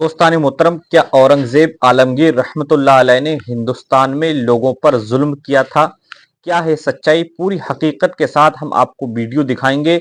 दोस्तानी मोहतरम, क्या औरंगजेब आलमगीर रहमतुल्लाह अलैह ने हिंदुस्तान में लोगों पर जुल्म किया था? क्या है सच्चाई? पूरी हकीकत के साथ हम आपको वीडियो दिखाएंगे।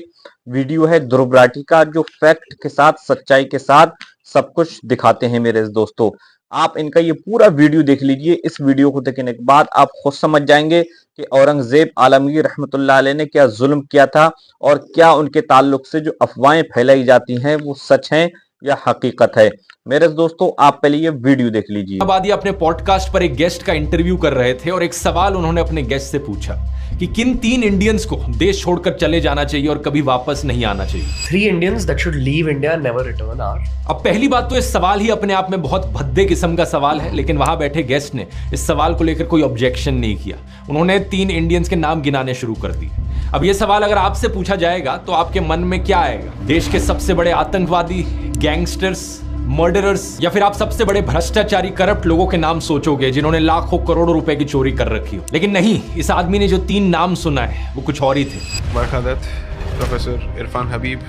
वीडियो है ध्रुव राठी का, जो फैक्ट के साथ, सच्चाई के साथ सब कुछ दिखाते हैं। मेरे दोस्तों, आप इनका ये पूरा वीडियो देख लीजिए। इस वीडियो को देखने के बाद आप खुद समझ जाएंगे कि औरंगजेब आलमगीर रहमतुल्लाह अलैह ने क्या जुल्म किया था और क्या उनके ताल्लुक से जो अफवाहें फैलाई जाती हैं वो सच हैं या हकीकत है। मेरे दोस्तों, आप पहले ये वीडियो देख लीजिए। आबादी अपने पॉडकास्ट पर एक गेस्ट का इंटरव्यू कर रहे थे और एक सवाल उन्होंने अपने गेस्ट से पूछा कि किन 3 इंडियंस को देश छोड़कर चले जाना चाहिए और कभी वापस नहीं आना चाहिए। 3 Indians that should leave India and never return are। अब पहली बात तो इस सवाल ही अपने आप में बहुत भद्दे किस्म का सवाल है, लेकिन वहां बैठे गेस्ट ने इस सवाल को लेकर कोई ऑब्जेक्शन नहीं किया। उन्होंने 3 इंडियंस के नाम गिनाने शुरू कर दिए। अब ये सवाल अगर आपसे पूछा जाएगा तो आपके मन में क्या आएगा? देश के सबसे बड़े आतंकवादी, गैंगस्टर्स, मर्डरर्स, या फिर आप सबसे बड़े भ्रष्टाचारी, करप्ट लोगों के नाम सोचोगे जिन्होंने लाखों करोड़ों रुपए की चोरी कर रखी हो। लेकिन नहीं, इस आदमी ने जो 3 नाम सुना है वो कुछ और ही थे। बरखा दत्त, प्रोफेसर इरफान हबीब,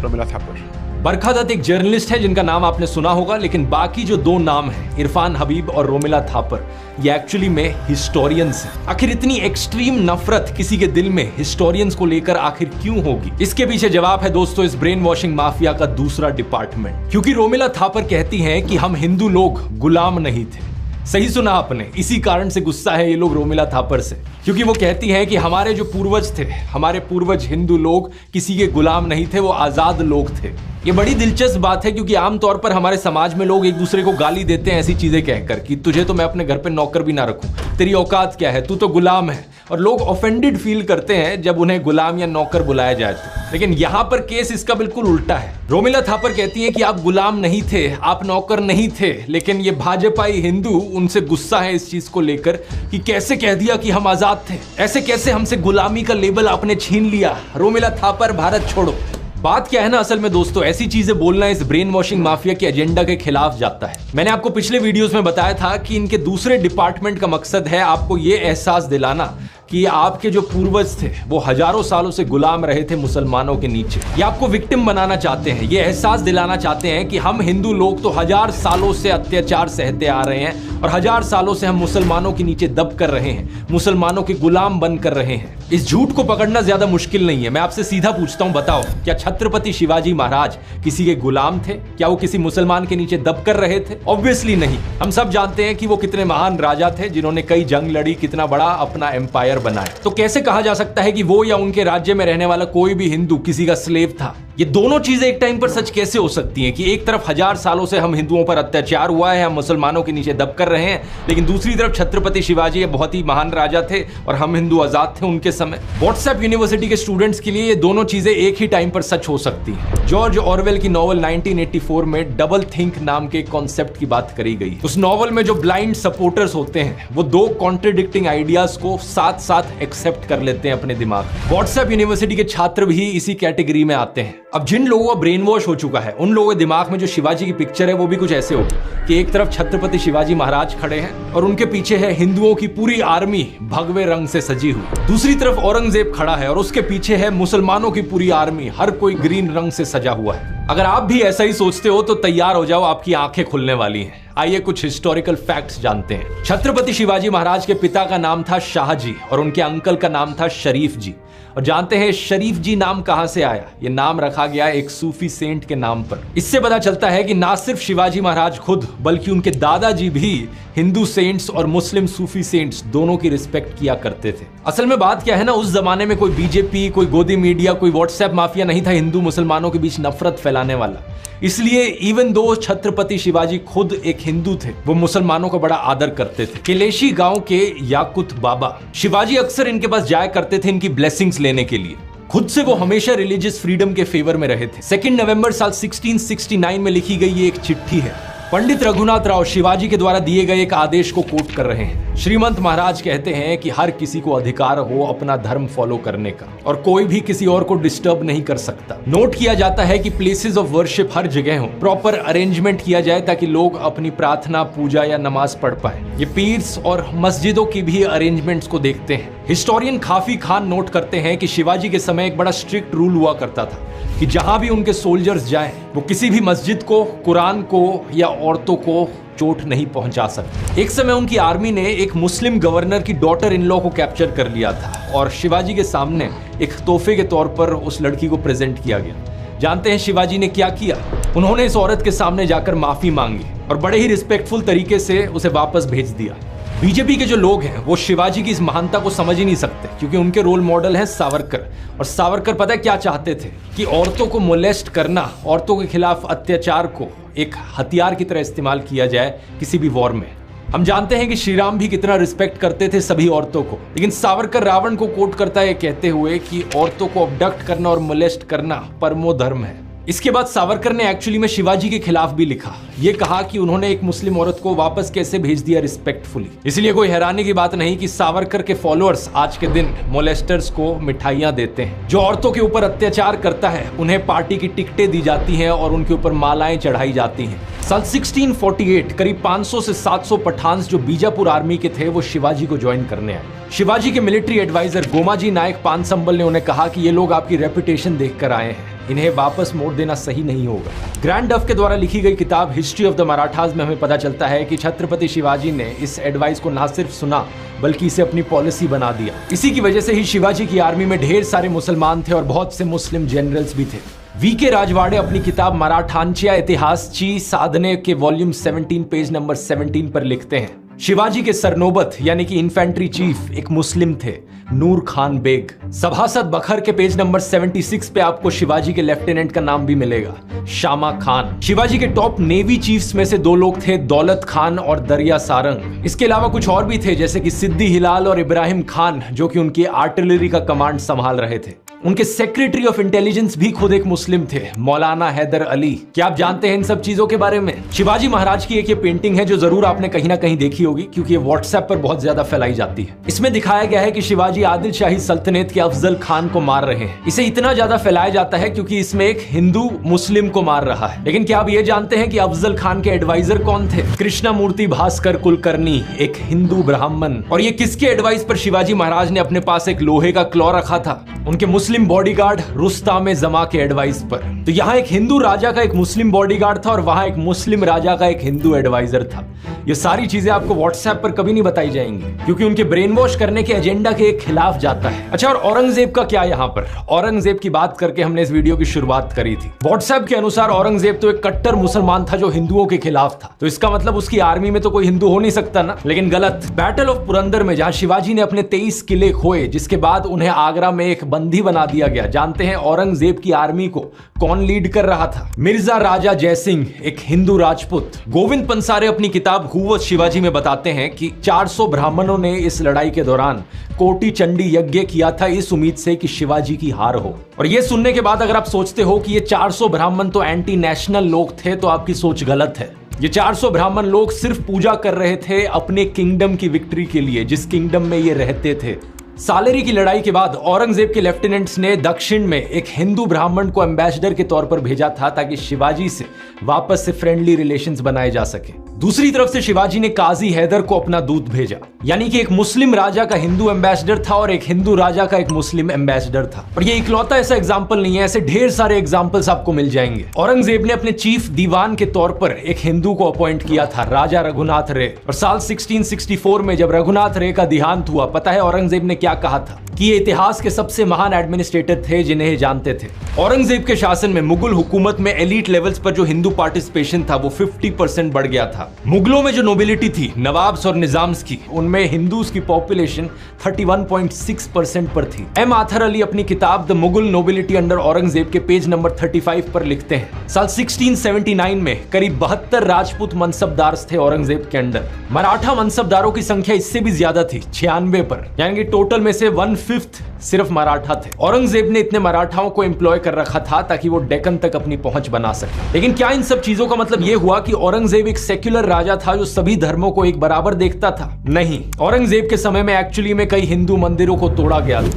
रोमिला थापर। बरखा दत्त एक जर्नलिस्ट है जिनका नाम आपने सुना होगा, लेकिन बाकी जो 2 नाम हैं, इरफान हबीब और रोमिला थापर, ये एक्चुअली में हिस्टोरियंस हैं। आखिर इतनी एक्सट्रीम नफरत किसी के दिल में हिस्टोरियंस को लेकर आखिर क्यों होगी? इसके पीछे जवाब है दोस्तों इस ब्रेन वॉशिंग माफिया का दूसरा डिपार्टमेंट। क्योंकि रोमिला थापर कहती हैं कि हम हिंदू लोग गुलाम नहीं थे। सही सुना आपने, इसी कारण से गुस्सा है ये लोग रोमिला थापर से, क्योंकि वो कहती हैं कि हमारे जो पूर्वज थे, हमारे पूर्वज हिंदू लोग किसी के गुलाम नहीं थे, वो आजाद लोग थे। ये बड़ी दिलचस्प बात है, क्योंकि आमतौर पर हमारे समाज में लोग एक दूसरे को गाली देते हैं ऐसी चीजें कहकर कि तुझे तो मैं अपने घर पे नौकर भी ना रखूं, तेरी औकात क्या है, तू तो गुलाम है। और लोग ऑफेंडेड फील करते हैं जब उन्हें गुलाम या नौकर बुलाया जाए तो। लेकिन यहाँ पर केस इसका बिल्कुल उल्टा है। रोमिला थापर कहती हैं कि आप गुलाम नहीं थे, आप नौकर नहीं थे, लेकिन ये भाजपाई हिंदू, उनसे गुस्सा है इस चीज को लेकर कि कैसे कह दिया कि हम आजाद थे, ऐसे कैसे हमसे गुलामी का लेबल आपने छीन लिया। रोमिला थापर, भारत छोड़ो। बात क्या है ना, असल में दोस्तों ऐसी चीजें बोलना इस ब्रेन वॉशिंग माफिया के एजेंडा के खिलाफ जाता है। मैंने आपको पिछले वीडियोस में बताया था कि इनके दूसरे डिपार्टमेंट का मकसद है आपको ये एहसास दिलाना कि आपके जो पूर्वज थे वो हजारों सालों से गुलाम रहे थे मुसलमानों के नीचे। ये आपको विक्टिम बनाना चाहते हैं, ये एहसास दिलाना चाहते हैं कि हम हिंदू लोग तो 1000 सालों से अत्याचार सहते आ रहे हैं और 1000 सालों से हम मुसलमानों के नीचे दब कर रहे हैं, मुसलमानों के गुलाम बन कर रहे हैं। इस झूठ को पकड़ना ज्यादा मुश्किल नहीं है। मैं आपसे सीधा पूछता हूं, बताओ क्या छत्रपति शिवाजी महाराज किसी के गुलाम थे? क्या वो किसी मुसलमान के नीचे दब कर रहे थे? ऑब्वियसली नहीं। हम सब जानते हैं कि वो कितने महान राजा थे जिन्होंने कई जंग लड़ी, कितना बड़ा अपना एम्पायर बनाया। तो कैसे कहा जा सकता है कि वो या उनके राज्य में रहने वाला कोई भी हिंदू किसी का स्लेव था? ये दोनों चीजें एक टाइम पर सच कैसे हो सकती हैं कि एक तरफ 1000 सालों से हम हिंदुओं पर अत्याचार हुआ है, हम मुसलमानों के नीचे दब कर रहे हैं, लेकिन दूसरी तरफ छत्रपति शिवाजी बहुत ही महान राजा थे और हम हिंदू आजाद थे उनके समय। व्हाट्सएप यूनिवर्सिटी के स्टूडेंट्स के लिए ये दोनों चीजें एक ही टाइम पर सच हो सकती हैं। जॉर्ज ऑरवेल की नॉवल 1984 में डबल थिंक नाम के कॉन्सेप्ट की बात करी गई। उस नॉवल में जो ब्लाइंड सपोर्टर्स होते हैं वो 2 कॉन्ट्रडिक्टिंग आइडियाज को साथ साथ एक्सेप्ट कर लेते हैं अपने दिमाग। व्हाट्सएप यूनिवर्सिटी के छात्र भी इसी कैटेगरी में आते हैं। अब जिन लोगों का ब्रेन वॉश हो चुका है, उन लोगों के दिमाग में जो शिवाजी की पिक्चर है वो भी कुछ ऐसे होगी कि एक तरफ छत्रपति शिवाजी महाराज खड़े हैं और उनके पीछे है हिंदुओं की पूरी आर्मी भगवे रंग से सजी हुई। दूसरी तरफ औरंगजेब खड़ा है और उसके पीछे है मुसलमानों की पूरी आर्मी, हर कोई ग्रीन रंग से सजा हुआ है। अगर आप भी ऐसा ही सोचते हो तो तैयार हो जाओ, आपकी आंखें खुलने वाली हैं। आइए कुछ हिस्टोरिकल फैक्ट्स जानते हैं। छत्रपति शिवाजी महाराज के पिता का नाम था शाहजी और उनके अंकल का नाम था शरीफ जी। और जानते हैं शरीफ जी नाम कहां से आया? ये नाम रखा गया एक सूफी सेंट के नाम पर। इससे पता चलता है कि ना सिर्फ शिवाजी महाराज खुद बल्कि उनके दादाजी भी हिंदू सेंट्स और मुस्लिम सूफी सेंट्स दोनों की रिस्पेक्ट किया करते थे। असल में बात क्या है ना, उस जमाने में कोई बीजेपी, कोई गोदी मीडिया, कोई व्हाट्सएप माफिया नहीं था हिंदू मुसलमानों के बीच नफरत फैलाने वाला। इसलिए इवन दो छत्रपति शिवाजी खुद एक हिंदू थे, वो मुसलमानों का बड़ा आदर करते थे। किलेशी गांव के याकुत बाबा शिवाजी अक्सर इनके पास जाया करते थे इनकी ब्लेसिंग्स लेने के लिए। खुद से वो हमेशा रिलीजियस फ्रीडम के फेवर में रहे थे। 2 नवंबर साल 1669 में लिखी गई ये एक चिट्ठी है। पंडित रघुनाथ राव शिवाजी के द्वारा दिए गए एक आदेश को कोट कर रहे हैं। श्रीमंत महाराज कहते हैं कि हर किसी को अधिकार हो अपना धर्म फॉलो करने का और कोई भी किसी और को डिस्टर्ब नहीं कर सकता। नोट किया जाता है कि प्लेसेस ऑफ वर्शिप हर जगह हो, प्रॉपर अरेंजमेंट किया जाए ताकि लोग अपनी प्रार्थना, पूजा या नमाज पढ़ पाए। ये पीर्स और मस्जिदों की भी अरेंजमेंट्स को देखते हैं। हिस्टोरियन खाफी खान नोट करते हैं कि शिवाजी के समय एक बड़ा स्ट्रिक्ट रूल हुआ करता था कि जहां भी उनके सोल्जर्स जाएं, वो किसी भी मस्जिद को, कुरान को या औरतों को चोट नहीं पहुंचा सकते। एक समय उनकी आर्मी ने एक मुस्लिम गवर्नर की डॉटर इन लॉ को कैप्चर कर लिया था और शिवाजी के सामने एक तोहफे के तौर पर उस लड़की को प्रेजेंट किया गया। जानते हैं शिवाजी ने क्या किया? उन्होंने इस औरत के सामने जाकर माफी मांगी और बड़े ही रिस्पेक्टफुल तरीके से उसे वापस भेज दिया। बीजेपी के जो लोग हैं वो शिवाजी की इस महानता को समझ ही नहीं सकते क्योंकि उनके रोल मॉडल है सावरकर। और सावरकर पता है क्या चाहते थे? कि औरतों को मोलेस्ट करना, औरतों के खिलाफ अत्याचार को एक हथियार की तरह इस्तेमाल किया जाए किसी भी वॉर में। हम जानते हैं कि श्री राम भी कितना रिस्पेक्ट करते थे सभी औरतों को, लेकिन सावरकर रावण को कोट करता है कहते हुए कि औरतों को अबडक्ट करना और मोलेस्ट करना परमो धर्म है। इसके बाद सावरकर ने एक्चुअली में शिवाजी के खिलाफ भी लिखा। ये कहा कि उन्होंने एक मुस्लिम औरत को वापस कैसे भेज दिया रिस्पेक्टफुली। इसलिए कोई हैरानी की बात नहीं कि सावरकर के फॉलोअर्स आज के दिन मोलेस्टर्स को मिठाइयां देते हैं। जो औरतों के ऊपर अत्याचार करता है उन्हें पार्टी की टिकटें दी जाती हैं और उनके ऊपर मालाएं चढ़ाई जाती हैं। साल 1648 करीब 500 से 700 पठान्स जो बीजापुर आर्मी के थे वो शिवाजी को ज्वाइन करने आए। शिवाजी के मिलिट्री एडवाइजर गोमाजी नायक पानसंबल ने उन्हें कहा कि ये लोग आपकी रेपुटेशन देखकर आए हैं, इन्हें वापस मोड़ देना सही नहीं होगा। ग्रैंड डफ के द्वारा लिखी गई किताब हिस्ट्री ऑफ द मराठास में हमें पता चलता है कि छत्रपति शिवाजी ने इस एडवाइस को ना सिर्फ सुना बल्कि इसे अपनी पॉलिसी बना दिया। इसी की वजह से ही शिवाजी की आर्मी में ढेर सारे मुसलमान थे और बहुत से मुस्लिम जनरल्स भी थे। वीके राजवाड़े अपनी किताब मराठांच्या इतिहासची साधने के वॉल्यूम 17 पेज नंबर 17 पर लिखते हैं, शिवाजी के सरनोबत यानी कि इन्फेंट्री चीफ एक मुस्लिम थे, नूर खान बेग। सभासद बखर के पेज नंबर 76 पे आपको शिवाजी के लेफ्टिनेंट का नाम भी मिलेगा, शामा खान। शिवाजी के टॉप नेवी चीफ्स में से दो लोग थे, दौलत खान और दरिया सारंग। इसके अलावा कुछ और भी थे जैसे कि सिद्दी हिलाल और इब्राहिम खान जो कि उनकी आर्टिलरी का कमांड संभाल रहे थे। उनके सेक्रेटरी ऑफ इंटेलिजेंस भी खुद एक मुस्लिम थे, मौलाना हैदर अली। क्या आप जानते हैं इन सब चीजों के बारे में? शिवाजी महाराज की एक ये पेंटिंग है जो जरूर आपने कहीं ना कहीं देखी होगी क्योंकि ये व्हाट्सएप पर बहुत ज्यादा फैलाई जाती है। इसमें दिखाया गया है कि शिवाजी आदिल शाही सल्तनत के अफजल खान को मार रहे हैं। इसे इतना ज्यादा फैलाया जाता है क्योंकि इसमें एक हिंदू मुस्लिम को मार रहा है। लेकिन क्या आप ये जानते हैं कि अफजल खान के एडवाइजर कौन थे? कृष्णमूर्ति भास्कर कुलकर्णी, एक हिंदू ब्राह्मण। और ये किसके एडवाइस पर शिवाजी महाराज ने अपने पास एक लोहे का क्लॉ रखा था? उनके मुस्लिम बॉडीगार्ड रुस्ताम जमा के एडवाइस पर। तो यहाँ एक हिंदू राजा का एक मुस्लिम बॉडीगार्ड था और वहां एक मुस्लिम राजा का एक हिंदू एडवाइजर था। ये सारी चीजें आपको व्हाट्सएप पर कभी नहीं बताई जाएंगी क्योंकि उनके ब्रेन वॉश करने के एजेंडा के खिलाफ जाता है। अच्छा, और औरंगजेब का क्या यहाँ पर? औरंगजेब की बात करके हमने इस वीडियो की शुरुआत करी थी। व्हाट्सएप के अनुसार औरंगजेब तो एक कट्टर मुसलमान था जो हिंदुओं के खिलाफ था, तो इसका मतलब उसकी आर्मी में तो कोई हिंदू हो नहीं सकता ना। लेकिन गलत। बैटल ऑफ पुरंदर में जहां शिवाजी ने अपने 23 किले खोए, जिसके बाद उन्हें आगरा में एक बंदी बना दिया गया, जानते हैं औरंगजेब की आर्मी को कौन लीड कर रहा था? मिर्जा राजा जयसिंह, एक हिंदू राजपूत। गोविंद पंसारे अपनी किताब हु वाज शिवाजी में बताते हैं कि 400 ब्राह्मणों ने इस लड़ाई के दौरान कोटि चंडी यज्ञ किया था इस उम्मीद से कि शिवाजी की हार हो। और यह सुनने के बाद अगर आप सोचते हो कि ये 400 ब्राह्मण तो एंटी नेशनल लोग थे, तो आपकी सोच गलत है। ये 400 ब्राह्मण लोग सिर्फ पूजा कर रहे थे अपने किंगडम की विक्ट्री के लिए, जिस किंगडम में ये रहते थे। सालेरी की लड़ाई के बाद औरंगजेब के लेफ्टिनेंट्स ने दक्षिण में एक हिंदू ब्राह्मण को एम्बेसडर के तौर पर भेजा था ताकि शिवाजी से वापस से फ्रेंडली रिलेशंस बनाए जा सके। दूसरी तरफ से शिवाजी ने काजी हैदर को अपना दूत भेजा, यानी कि एक मुस्लिम राजा का हिंदू एम्बेसडर था और एक हिंदू राजा का एक मुस्लिम एम्बेसडर था। और ये इकलौता ऐसा एग्जाम्पल नहीं है, ऐसे ढेर सारे एग्जाम्पल्स आपको मिल जाएंगे। औरंगजेब ने अपने चीफ दीवान के तौर पर एक हिंदू को अपॉइंट किया था, राजा रघुनाथ रे। और साल 1664 में जब रघुनाथ रे का देहांत हुआ, पता है औरंगजेब ने क्या कहा था? कि ये इतिहास के सबसे महान एडमिनिस्ट्रेटर थे जिन्हें जानते थे। औरंगजेब के शासन में मुगल हुकूमत में एलीट लेवल्स पर जो हिंदू पार्टिसिपेशन था वो 50% बढ़ गया था। मुगलों में जो नोबिलिटी थी, नवाब्स और निजाम्स की, उनमें हिंदूज की पॉपुलेशन 31.6% पर थी। एम आथर अली अपनी किताब the Mughal nobility under Aurangzeb के पेज नंबर 35 पर लिखते हैं, साल 1679 में करीब 72 राजपूत मनसबदार थे औरंगजेब के अंडर। मराठा मनसबदारों की संख्या इससे भी ज्यादा थी, 96 पर, यानी कि टोटल में से 1/5 सिर्फ मराठा थे। औरंगजेब ने इतने मराठाओं को एम्प्लॉय कर रखा था ताकि वो डेक्कन तक अपनी पहुंच बना सके। लेकिन क्या इन सब चीजों का मतलब यह हुआ कि औरंगजेब एक सेक्युलर राजा था जो सभी धर्मों को एक बराबर देखता था? नहीं। औरंगजेब के समय में एक्चुअली में कई हिंदू मंदिरों को तोड़ा गया था।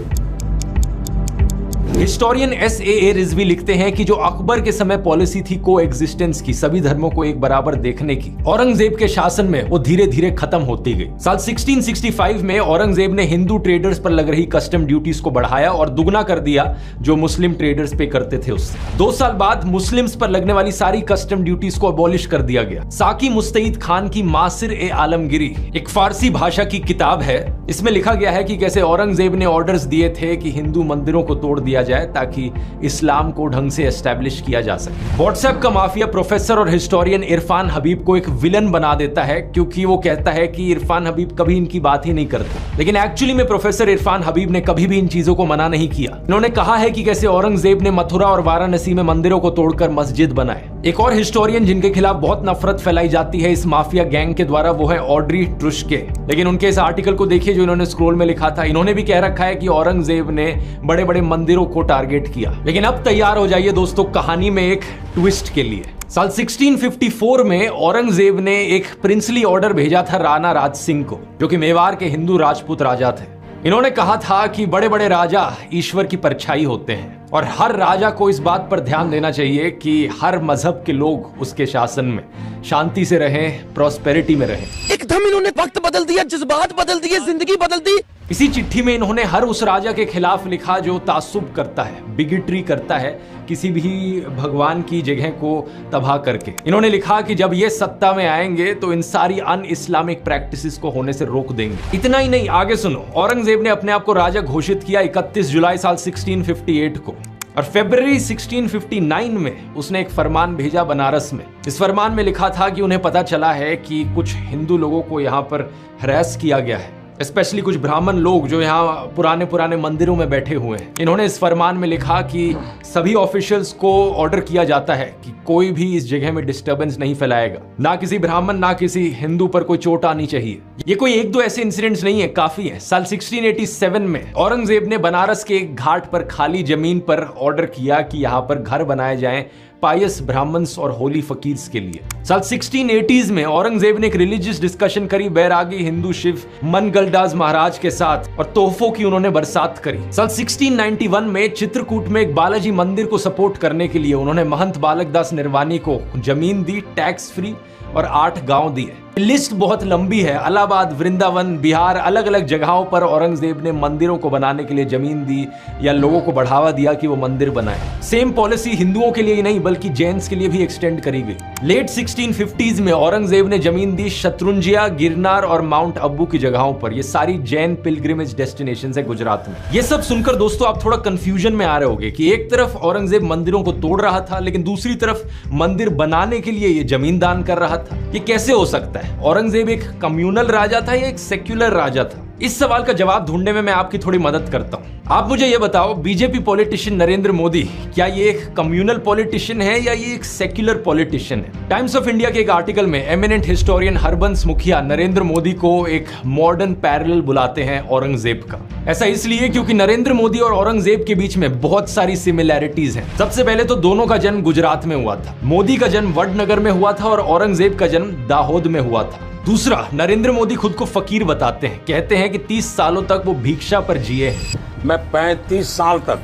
Historian S.A.A. रिजवी लिखते हैं कि जो अकबर के समय पॉलिसी थी को एग्जिस्टेंस की, सभी धर्मों को एक बराबर देखने की, औरंगजेब के शासन में वो धीरे धीरे खत्म होती गई। साल 1665 में औरंगजेब ने हिंदू ट्रेडर्स पर लग रही कस्टम ड्यूटीज को बढ़ाया और दुगना कर दिया जो मुस्लिम ट्रेडर्स पे करते थे उससे। 2 साल बाद मुस्लिम्स पर लगने वाली सारी कस्टम ड्यूटीज को अबॉलिश कर दिया गया। साकी मुस्तईद खान की मासिर-ए-आलमगिरी एक फारसी भाषा की किताब है। इसमें लिखा गया है कि कैसे औरंगजेब ने ऑर्डर्स दिए थे कि हिंदू मंदिरों को तोड़ दिया जाए ताकि इस्लाम को ढंग से एस्टैब्लिश किया जा सके। व्हाट्सएप का माफिया प्रोफेसर और हिस्टोरियन इरफान हबीब को एक विलन बना देता है क्योंकि वो कहता है कि इरफान हबीब कभी इनकी बात ही नहीं करते, लेकिन एक्चुअली में प्रोफेसर इरफान हबीब ने कभी भी इन चीजों को मना नहीं किया। इन्होंने कहा है कि कैसे औरंगजेब ने मथुरा और वाराणसी में मंदिरों को तोड़कर मस्जिद बनाए। एक और हिस्टोरियन जिनके खिलाफ बहुत नफरत फैलाई जाती है इस माफिया गैंग के द्वारा, वो है ऑड्री ट्रुश्के। लेकिन उनके इस आर्टिकल को देखिए जो इन्होंने स्क्रॉल में लिखा था। इन्होंने भी कह रखा है कि औरंगजेब ने बड़े बड़े मंदिरों को टारगेट किया। लेकिन अब तैयार हो जाइए दोस्तों कहानी में एक ट्विस्ट के लिए। साल 1654 में औरंगजेब ने एक प्रिंसली ऑर्डर भेजा था राणा राज सिंह को, जो कि मेवाड़ के हिंदू राजपूत राजा थे। इन्होंने कहा था कि बड़े बड़े राजा ईश्वर की परछाई होते हैं और हर राजा को इस बात पर ध्यान देना चाहिए कि हर मजहब के लोग उसके शासन में शांति से रहें, प्रॉस्पेरिटी में रहें। एकदम इन्होंने वक्त बदल दिया, जज्बात बदल दिए, जिंदगी बदल दी। इसी चिट्ठी में इन्होंने हर उस राजा के खिलाफ लिखा जो तासुब करता है, बिगिटरी करता है, किसी भी भगवान की जगह को तबाह करके। इन्होंने लिखा कि जब ये सत्ता में आएंगे तो इन सारी अन इस्लामिक प्रैक्टिसेस को होने से रोक देंगे। इतना ही नहीं, आगे सुनो। औरंगजेब ने अपने आप को राजा घोषित किया 31 जुलाई साल 1658 को और फरवरी 1659 में उसने एक फरमान भेजा बनारस में। इस फरमान में लिखा था कि उन्हें पता चला है कि कुछ हिंदू लोगों को यहाँ पर हरास किया गया है, स्पेशली कुछ ब्राह्मण लोग जो यहाँ पुराने पुराने मंदिरों में बैठे हुए हैं। इन्होंने इस फरमान में लिखा कि सभी ऑफिशियल्स को ऑर्डर किया जाता है कि कोई भी इस जगह में डिस्टरबेंस नहीं फैलाएगा, ना किसी ब्राह्मण ना किसी हिंदू पर कोई चोट आनी चाहिए। ये कोई 1-2 ऐसे इंसिडेंट्स नहीं है, काफी है। साल 1687 में औरंगजेब ने बनारस के एक घाट पर खाली जमीन पर ऑर्डर किया कि यहाँ पर घर बनाए जाएं पायस ब्राह्मण्स और होली फकीर्स के लिए। साल 1680s में औरंगजेब ने एक रिलीजियस डिस्कशन करी बैरागी हिंदू शिव मनगलदास महाराज के साथ और तोहफों की उन्होंने बरसात करी। साल 1691 में चित्रकूट में एक बालाजी मंदिर को सपोर्ट करने के लिए उन्होंने महंत बालक दास निर्वाणी को जमीन दी, टैक्स फ्री, और 8 गांव दिए। लिस्ट बहुत लंबी है। इलाहाबाद, वृंदावन, बिहार, अलग अलग जगहों पर औरंगजेब ने मंदिरों को बनाने के लिए जमीन दी या लोगों को बढ़ावा दिया कि वो मंदिर बनाए। सेम पॉलिसी हिंदुओं के लिए ही नहीं बल्कि जैन्स के लिए भी एक्सटेंड करी गई। लेट 1650s में औरंगजेब ने जमीन दी शत्रुंजिया, गिरनार और माउंट अब्बू की जगहों पर। ये सारी जैन पिलग्रिमेज डेस्टिनेशंस है गुजरात में। ये सब सुनकर दोस्तों आप थोड़ा कंफ्यूजन में आ रहे होंगे कि एक तरफ औरंगजेब मंदिरों को तोड़ रहा था लेकिन दूसरी तरफ मंदिर बनाने के लिए ये जमीन दान कर रहा था। ये कैसे हो सकता है? औरंगजेब एक कम्युनल राजा था या एक सेक्युलर राजा था? इस सवाल का जवाब ढूंढने में मैं आपकी थोड़ी मदद करता हूं। आप मुझे ये बताओ, बीजेपी पॉलिटिशियन नरेंद्र मोदी क्या ये एक कम्युनल पॉलिटिशियन है या ये एक सेक्युलर पॉलिटिशियन है? टाइम्स ऑफ इंडिया के एक आर्टिकल में एमिनेंट हिस्टोरियन हरबंस मुखिया नरेंद्र मोदी को एक मॉडर्न पैरेलल बुलाते हैं औरंगजेब का। ऐसा इसलिए क्योंकि नरेंद्र मोदी और औरंगजेब के बीच में बहुत सारी सिमिलैरिटीज हैं। सबसे पहले तो दोनों का जन्म गुजरात में हुआ था। मोदी का जन्म वडनगर में हुआ था और औरंगजेब का जन्म दाहोद में हुआ था। दूसरा, नरेंद्र मोदी खुद को फकीर बताते हैं, कहते हैं कि 30 सालों तक वो भिक्षा पर जिए हैं। मैं 35 साल तक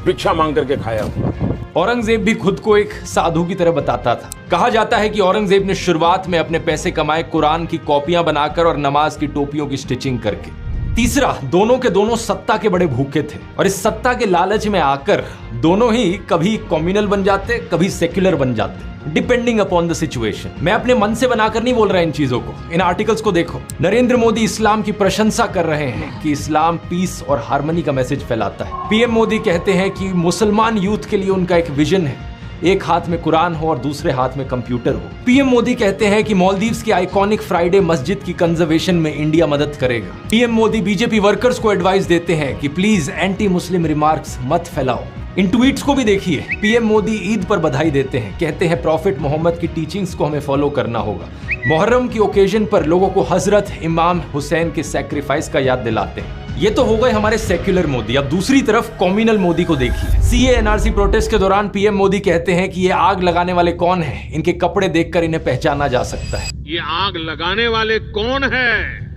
भिक्षा मांग करके खाया हूं। औरंगजेब भी खुद को एक साधु की तरह बताता था। कहा जाता है कि औरंगजेब ने शुरुआत में अपने पैसे कमाए कुरान की कॉपियां बनाकर और नमाज की टोपियों की स्टिचिंग करके। तीसरा, दोनों के दोनों सत्ता के बड़े भूखे थे और इस सत्ता के लालच में आकर दोनों ही कभी कम्युनल बन जाते, कभी सेक्युलर बन जाते, डिपेंडिंग अपॉन द सिचुएशन। मैं अपने मन से बनाकर नहीं बोल रहा इन चीजों को, इन आर्टिकल्स को देखो। नरेंद्र मोदी इस्लाम की प्रशंसा कर रहे हैं कि इस्लाम पीस और हार्मनी का मैसेज फैलाता है। पीएम मोदी कहते हैं कि मुसलमान यूथ के लिए उनका एक विजन है, एक हाथ में कुरान हो और दूसरे हाथ में कंप्यूटर हो। पीएम मोदी कहते हैं कि मालदीव्स की आइकॉनिक फ्राइडे मस्जिद की कंजर्वेशन में इंडिया मदद करेगा। पीएम मोदी बीजेपी वर्कर्स को एडवाइस देते हैं कि प्लीज एंटी मुस्लिम रिमार्क्स मत फैलाओ। इन ट्वीट्स को भी देखिए। पीएम मोदी ईद पर बधाई देते हैं, कहते हैं प्रॉफिट मोहम्मद की टीचिंग्स को हमें फॉलो करना होगा। मुहर्रम की ओकेजन पर लोगों को हजरत इमाम हुसैन के सैक्रिफाइस का याद दिलाते हैं। ये तो हो गए हमारे सेक्युलर मोदी। अब दूसरी तरफ कम्युनल मोदी को देखिए। सीए एनआरसी प्रोटेस्ट के दौरान पीएम मोदी कहते हैं कि ये आग लगाने वाले कौन हैं, इनके कपड़े देखकर इन्हें पहचाना जा सकता है। ये आग लगाने वाले कौन है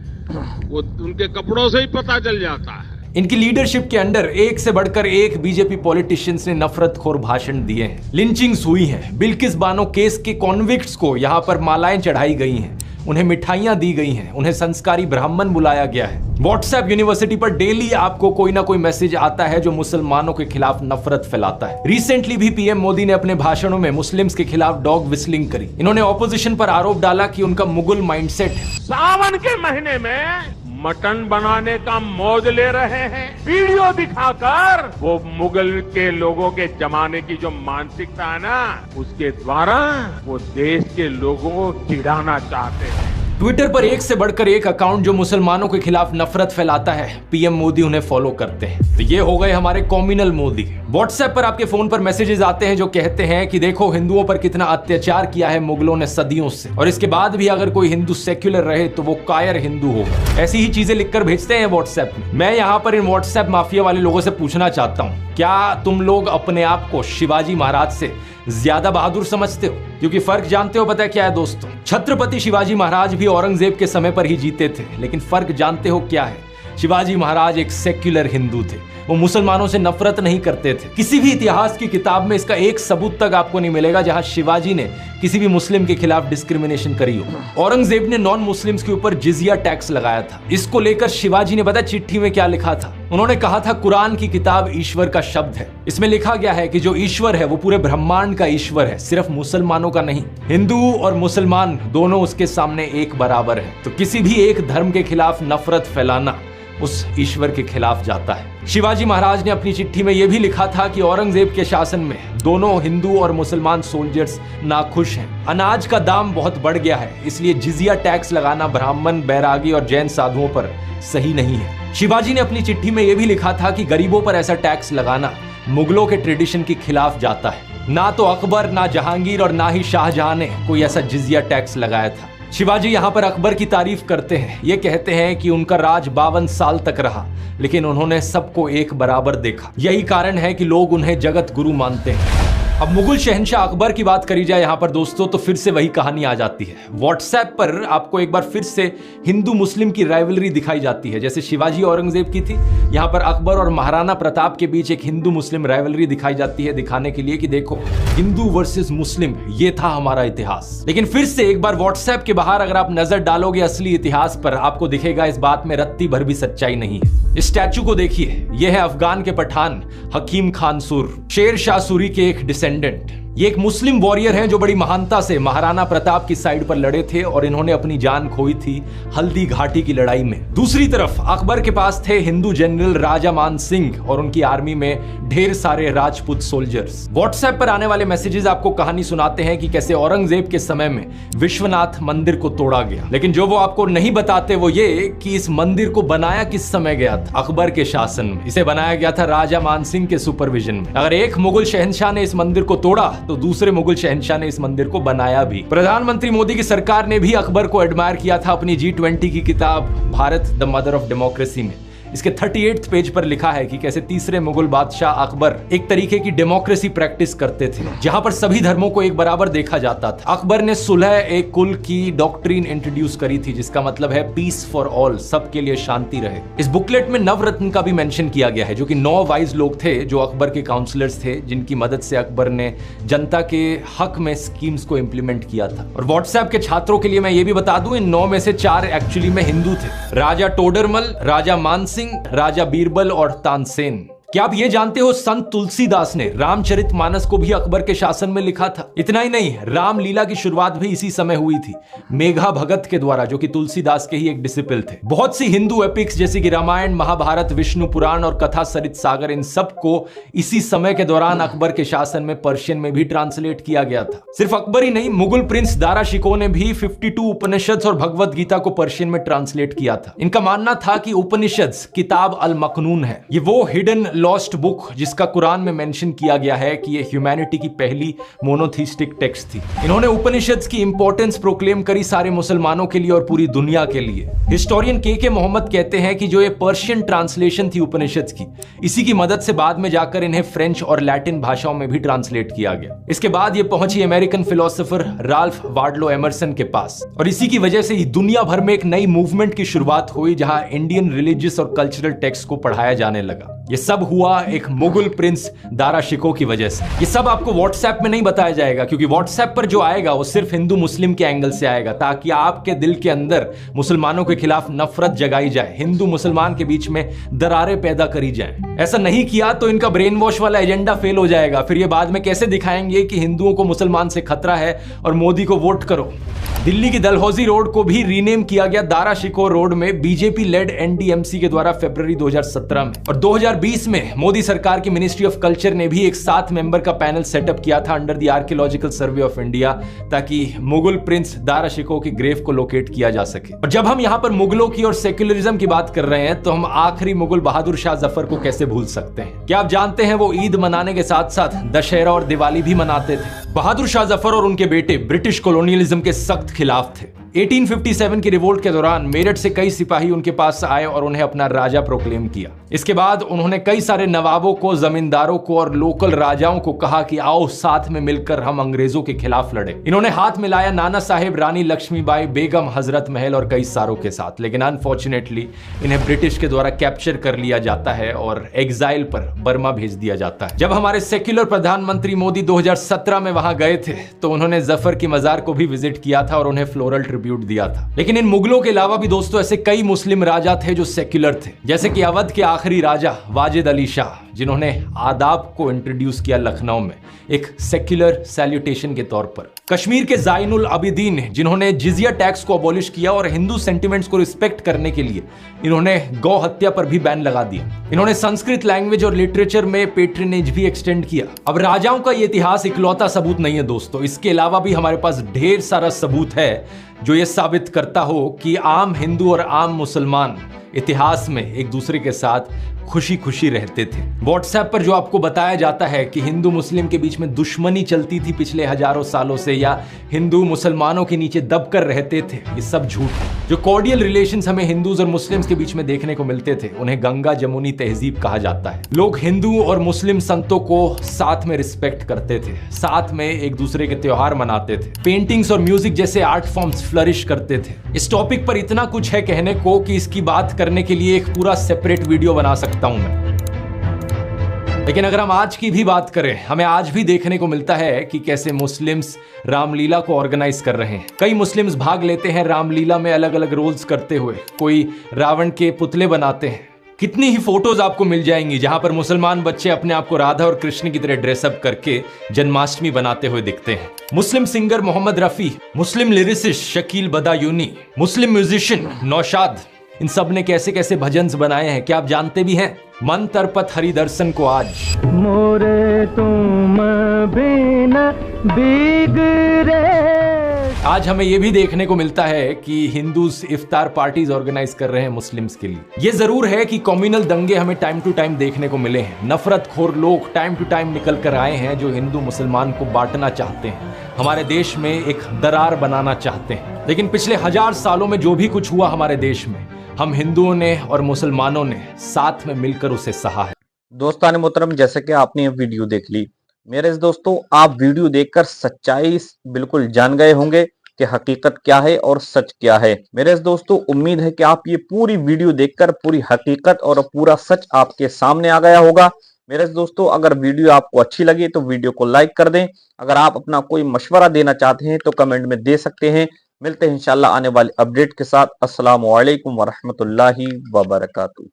वो उनके कपड़ों से ही पता चल जाता है। इनकी लीडरशिप के अंडर एक से बढ़कर एक बीजेपी पॉलिटिशियंस ने नफरतखोर भाषण दिए हैं, लिंचिंग्स हुई हैं, बिल्किस बानो केस के कॉन्विक्ट्स को यहां पर मालाएं चढ़ाई गई हैं, उन्हें मिठाइयां दी गई हैं, उन्हें संस्कारी ब्राह्मण बुलाया गया है। व्हाट्सएप यूनिवर्सिटी पर डेली आपको कोई ना कोई मैसेज आता है जो मुसलमानों के खिलाफ नफरत फैलाता है। रिसेंटली भी पीएम मोदी ने अपने भाषणों में मुस्लिम्स के खिलाफ डॉग विस्लिंग करी। इन्होंने ऑपोजिशन पर आरोप डाला कि उनका मुगल माइंडसेट है। सावन के महीने में मटन बनाने का मौज ले रहे हैं, वीडियो दिखाकर वो मुगल के लोगों के जमाने की जो मानसिकता है ना, उसके द्वारा वो देश के लोगों को चिढ़ाना चाहते हैं। ट्विटर पर एक से बढ़कर एक अकाउंट जो मुसलमानों के खिलाफ नफरत फैलाता है, पीएम मोदी उन्हें फॉलो करते हैं। तो ये हो गए हमारे कॉम्युनल मोदी। व्हाट्सएप पर आपके फोन पर मैसेजेस आते हैं जो कहते हैं कि देखो हिंदुओं पर कितना अत्याचार किया है मुगलों ने सदियों से, और इसके बाद भी अगर कोई हिंदू सेक्युलर रहे तो वो कायर हिंदू होगा। ऐसी ही चीजें लिखकर भेजते हैं व्हाट्सएप में। मैं यहाँ पर इन व्हाट्सएप माफिया वाले लोगों से पूछना चाहता हूँ, क्या तुम लोग अपने आप को शिवाजी महाराज से ज्यादा बहादुर समझते हो? क्योंकि फर्क जानते हो पता है क्या है दोस्तों? छत्रपति शिवाजी महाराज भी औरंगजेब के समय पर ही जीते थे, लेकिन फर्क जानते हो क्या है? शिवाजी महाराज एक सेक्युलर हिंदू थे, वो मुसलमानों से नफरत नहीं करते थे। किसी भी इतिहास की किताब में इसका एक सबूत तक आपको नहीं मिलेगा जहां शिवाजी ने किसी भी मुस्लिम के खिलाफ डिस्क्रिमिनेशन करी हो। औरंगजेब ने नॉन मुस्लिम्स के ऊपर जिजिया टैक्स लगाया था। इसको लेकर शिवाजी ने पता चिट्ठी में क्या लिखा था? उन्होंने कहा था कुरान की किताब ईश्वर का शब्द है, इसमें लिखा गया है कि जो ईश्वर है वो पूरे ब्रह्मांड का ईश्वर है, सिर्फ मुसलमानों का नहीं। हिंदू और मुसलमान दोनों उसके सामने एक बराबर है। तो किसी भी एक धर्म के खिलाफ नफरत फैलाना उस ईश्वर के खिलाफ जाता है। शिवाजी महाराज ने अपनी चिट्ठी में यह भी लिखा था कि औरंगजेब के शासन में दोनों हिंदू और मुसलमान सोल्जर्स नाखुश हैं। अनाज का दाम बहुत बढ़ गया है, इसलिए जिजिया टैक्स लगाना ब्राह्मण, बैरागी और जैन साधुओं पर सही नहीं है। शिवाजी ने अपनी चिट्ठी में यह भी लिखा था कि गरीबों पर ऐसा टैक्स लगाना मुगलों के ट्रेडिशन के खिलाफ जाता है। ना तो अकबर, ना जहांगीर और ना ही शाहजहां ने कोई ऐसा जिजिया टैक्स लगाया था। शिवाजी यहाँ पर अकबर की तारीफ करते हैं, ये कहते हैं कि उनका राज 52 साल तक रहा, लेकिन उन्होंने सबको एक बराबर देखा। यही कारण है कि लोग उन्हें जगत गुरु मानते हैं। अब मुगल शहंशाह अकबर की बात करी जाए यहाँ पर दोस्तों, तो फिर से वही कहानी आ जाती है। व्हाट्सएप पर आपको एक बार फिर से हिंदू मुस्लिम की राइवलरी दिखाई जाती है। जैसे शिवाजी औरंगजेब की थी, यहाँ पर अकबर और महाराणा प्रताप के बीच एक हिंदू मुस्लिम राइवलरी दिखाई जाती है, दिखाने के लिए कि देखो हिंदू वर्सेस मुस्लिम, ये था हमारा इतिहास। लेकिन फिर से एक बार व्हाट्सएप के बाहर अगर आप नजर डालोगे असली इतिहास पर, आपको दिखेगा इस बात में रत्ती भर भी सच्चाई नहीं है। इस स्टैचू को देखिए, यह है अफगान के पठान हकीम खान सुर, शेर शाह सूरी के एक डिसेंडेंट। ये एक मुस्लिम वॉरियर हैं जो बड़ी महानता से महाराणा प्रताप की साइड पर लड़े थे और इन्होंने अपनी जान खोई थी हल्दी घाटी की लड़ाई में। दूसरी तरफ अकबर के पास थे हिंदू जनरल राजा मान सिंह और उनकी आर्मी में ढेर सारे राजपूत सोल्जर्स। व्हाट्सएप पर आने वाले मैसेजेस आपको कहानी सुनाते हैं कि कैसे औरंगजेब के समय में विश्वनाथ मंदिर को तोड़ा गया, लेकिन जो वो आपको नहीं बताते वो ये कि इस मंदिर को बनाया किस समय गया था? अकबर के शासन में। इसे बनाया गया था राजा मान सिंह के सुपरविजन में। अगर एक मुगल शहंशाह ने इस मंदिर को तोड़ा तो दूसरे मुगल शहंशाह ने इस मंदिर को बनाया भी। प्रधानमंत्री मोदी की सरकार ने भी अकबर को एडमायर किया था अपनी G20 की किताब Bharat the mother of democracy में। इसके 38 पेज पर लिखा है कि कैसे तीसरे मुगल बादशाह अकबर एक तरीके की डेमोक्रेसी प्रैक्टिस करते थे, जहां पर सभी धर्मों को एक बराबर देखा जाता था। अकबर ने सुलह एक कुल की डॉक्ट्रिन इंट्रोड्यूस करी थी, जिसका मतलब है पीस फॉर ऑल, सबके लिए शांति रहे। इस बुकलेट में नवरत्न का भी मेंशन किया गया है, जो कि 9 वाइज लोग थे जो अकबर के काउंसलर्स थे, जिनकी मदद से अकबर ने जनता के हक में स्कीम्स को इंप्लीमेंट किया था। और व्हाट्सएप के छात्रों के लिए मैं ये भी बता दूं, इन 9 में से 4 एक्चुअली में हिंदू थे, राजा टोडरमल, राजा मानसिंह, राजा बीरबल और तानसेन। क्या आप ये जानते हो संत तुलसीदास ने रामचरितमानस को भी अकबर के शासन में लिखा था? इतना ही नहीं, रामलीला की शुरुआत भी इसी समय हुई थी मेघा भगत के द्वारा, जो कि तुलसीदास के ही एक डिसिपल थे। बहुत सी हिंदू एपिक्स जैसे कि रामायण, महाभारत, विष्णु पुराण और कथा सरित सागर, इन सब को इसी समय के दौरान अकबर के शासन में पर्शियन में भी ट्रांसलेट किया गया था। सिर्फ अकबर ही नहीं, मुगल प्रिंस दारा शिकोह ने भी 52 उपनिषद और भगवत गीता को पर्शियन में ट्रांसलेट किया था। इनका मानना था कि उपनिषद किताब अल मखनून है, ये वो हिडन लॉस्ट बुक जिसका कुरान में मेंशन किया गया है कि ये ह्यूमैनिटी की पहली मोनोथीस्टिक टेक्स्ट थी। इन्होंने उपनिषद की इंपॉर्टेंस प्रोक्लेम करी सारे मुसलमानों के लिए और पूरी दुनिया के लिए। हिस्टोरियन के मोहम्मद कहते हैं कि जो ये पर्शियन ट्रांसलेशन थी उपनिषद की, इसी की मदद से बाद में जाकर इन्हें फ्रेंच और लैटिन भाषाओं में भी ट्रांसलेट किया गया। इसके बाद ये पहुंची American philosopher Ralph Waldo Emerson के पास और इसी की वजह से ही दुनिया भर में एक नई मूवमेंट की शुरुआत हुई जहां इंडियन रिलीजियस और कल्चरल टेक्स्ट को पढ़ाया जाने लगा। ये सब हुआ एक मुगल प्रिंस दारा शिकोह की वजह से। ये सब आपको व्हाट्सएप में नहीं बताया जाएगा, क्योंकि व्हाट्सएप पर जो आएगा वो सिर्फ हिंदू मुस्लिम के एंगल से आएगा, ताकि आपके दिल के अंदर मुसलमानों के खिलाफ नफरत जगाई जाए, हिंदू मुसलमान के बीच में दरारें पैदा करी जाए। ऐसा नहीं किया तो इनका ब्रेन वॉश वाला एजेंडा फेल हो जाएगा। फिर ये बाद में कैसे दिखाएंगे कि हिंदुओं को मुसलमान से खतरा है और मोदी को वोट करो। दिल्ली की दलहौजी रोड को भी रीनेम किया गया दारा शिकोह रोड में बीजेपी लेड एनडीएमसी के द्वारा फरवरी 2017 में। और 2020 में मोदी सरकार की मिनिस्ट्री ऑफ कल्चर ने भी एक 7 मेंबर का पैनल सेटअप किया था under the archaeological survey of India, ताकि मुगल प्रिंस दारा शिकोह की ग्रेव को लोकेट किया जा सके। और जब हम यहाँ पर मुगलों की और सेक्युलरिज्म की बात कर रहे हैं तो हम आखिरी मुगल बहादुर शाह जफर को कैसे भूल सकते हैं। क्या आप जानते हैं वो ईद मनाने के साथ साथ दशहरा और दिवाली भी मनाते थे। बहादुर शाह जफर और उनके बेटे ब्रिटिश कॉलोनियलिज्म के सख्त खिलाफ थे। 1857 की रिवोल्ट के दौरान मेरठ से कई सिपाही उनके पास आए और उन्हें अपना राजा प्रोक्लेम किया। इसके बाद उन्होंने कई सारे नवाबों को, जमींदारों को और लोकल राजाओं को कहा कि आओ साथ में मिलकर हम अंग्रेजों के खिलाफ लड़े। इन्होंने हाथ मिलाया नाना साहेब, रानी लक्ष्मीबाई, बेगम, हजरत महल और कई सारों के साथ। लेकिन अनफॉर्चुनेटली इन्हें ब्रिटिश के द्वारा कैप्चर कर लिया जाता है और एग्जाइल पर बर्मा भेज दिया जाता है। जब हमारे सेक्युलर प्रधानमंत्री मोदी 2017 में वहां गए थे तो उन्होंने जफर की मजार को भी विजिट किया था और उन्हें फ्लोरल ट्रिब्यूट दिया था। लेकिन इन मुगलों के अलावा भी दोस्तों ऐसे कई मुस्लिम राजा थे जो सेक्युलर थे, जैसे कि अवध के आखिरी राजा वाजिद अली शाह, जिन्होंने आदाब को इंट्रोड्यूस किया लखनऊ में एक सेक्युलर सैल्यूटेशन के तौर पर। कश्मीर के ज़ाइनुल अबिदीन, जिन्होंने जिजिया टैक्स को अबॉलिश किया और हिंदू सेंटिमेंट्स को रिस्पेक्ट करने के लिए इन्होंने गौ हत्या पर भी बैन लगा दिया। इन्होंने संस्कृत लैंग्वेज और लिटरेचर में पेट्रनेज भी एक्सटेंड किया। अब राजाओं का ये इतिहास इकलौता सबूत नहीं है दोस्तों, इसके अलावा भी हमारे पास ढेर सारा सबूत है जो ये साबित करता हो कि आम हिंदू और आम मुसलमान इतिहास में एक दूसरे के साथ खुशी खुशी रहते थे। व्हाट्सएप पर जो आपको बताया जाता है कि हिंदू मुस्लिम के बीच में दुश्मनी चलती थी पिछले हजारों सालों से, या हिंदू मुसलमानों के नीचे दबकर रहते थे, ये सब झूठ है। जो कॉर्डियल रिलेशंस हमें हिंदूज और मुस्लिम्स के बीच में देखने को मिलते थे उन्हें गंगा जमुनी तहजीब कहा जाता है। लोग हिंदू और मुस्लिम संतों को साथ में रिस्पेक्ट करते थे, साथ में एक दूसरे के त्योहार मनाते थे, पेंटिंग्स और म्यूजिक जैसे आर्ट फॉर्म्स फ्लरिश करते थे। इस टॉपिक पर इतना कुछ है कहने को कि इसकी बात करने के लिए एक पूरा सेपरेट वीडियो बना सकता हूं मैं। लेकिन अगर हम आज की भी बात करें, हमें आज भी देखने को मिलता है कि कैसे मुस्लिम्स रामलीला को ऑर्गेनाइज कर रहे हैं। कई मुस्लिम्स भाग लेते हैं रामलीला में अलग अलग रोल्स करते हुए, कोई रावण के पुतले बनाते हैं। कितनी ही फोटोज आपको मिल जाएंगी जहां पर मुसलमान बच्चे अपने आप को राधा और कृष्ण की तरह ड्रेसअप करके जन्माष्टमी बनाते हुए दिखते हैं। मुस्लिम सिंगर मोहम्मद रफी, मुस्लिम लिरिसिस्ट शकील बदायूनी, मुस्लिम म्यूजिशियन नौशाद, इन सब ने कैसे कैसे भजन्स बनाए हैं क्या आप जानते भी हैं? मन तरपत हरि दर्शन को आज मोरे तुम बिना बिगड़े। आज हमें यह भी देखने को मिलता है कि हिंदूज इफ्तार पार्टीज ऑर्गेनाइज कर रहे हैं मुस्लिम्स के लिए। ये जरूर है कि कम्युनल दंगे हमें टाइम टू टाइम देखने को मिले हैं। नफरतखोर लोग टाइम टू टाइम निकल कर आए हैं जो हिंदू मुसलमान को बांटना चाहते हैं, हमारे देश में एक दरार बनाना चाहते हैं। लेकिन पिछले 1000 सालों में जो भी कुछ हुआ हमारे देश में, हम हिंदुओं ने और मुसलमानों ने साथ में मिलकर उसे सहा है। दोस्तान मोहतरम, जैसे कि आपने ये वीडियो देख ली, मेरे दोस्तों आप वीडियो देखकर सच्चाई बिल्कुल जान गए होंगे कि हकीकत क्या है और सच क्या है। मेरे दोस्तों उम्मीद है कि आप ये पूरी वीडियो देखकर पूरी हकीकत और पूरा सच आपके सामने आ गया होगा। मेरे दोस्तों अगर वीडियो आपको अच्छी लगी तो वीडियो को लाइक कर दें। अगर आप अपना कोई मशवरा देना चाहते हैं तो कमेंट में दे सकते हैं। मिलते हैं इंशाल्लाह आने वाले अपडेट के साथ। अस्सलामु अलैकुम वरहमतुल्लाहि वबरकातुहू।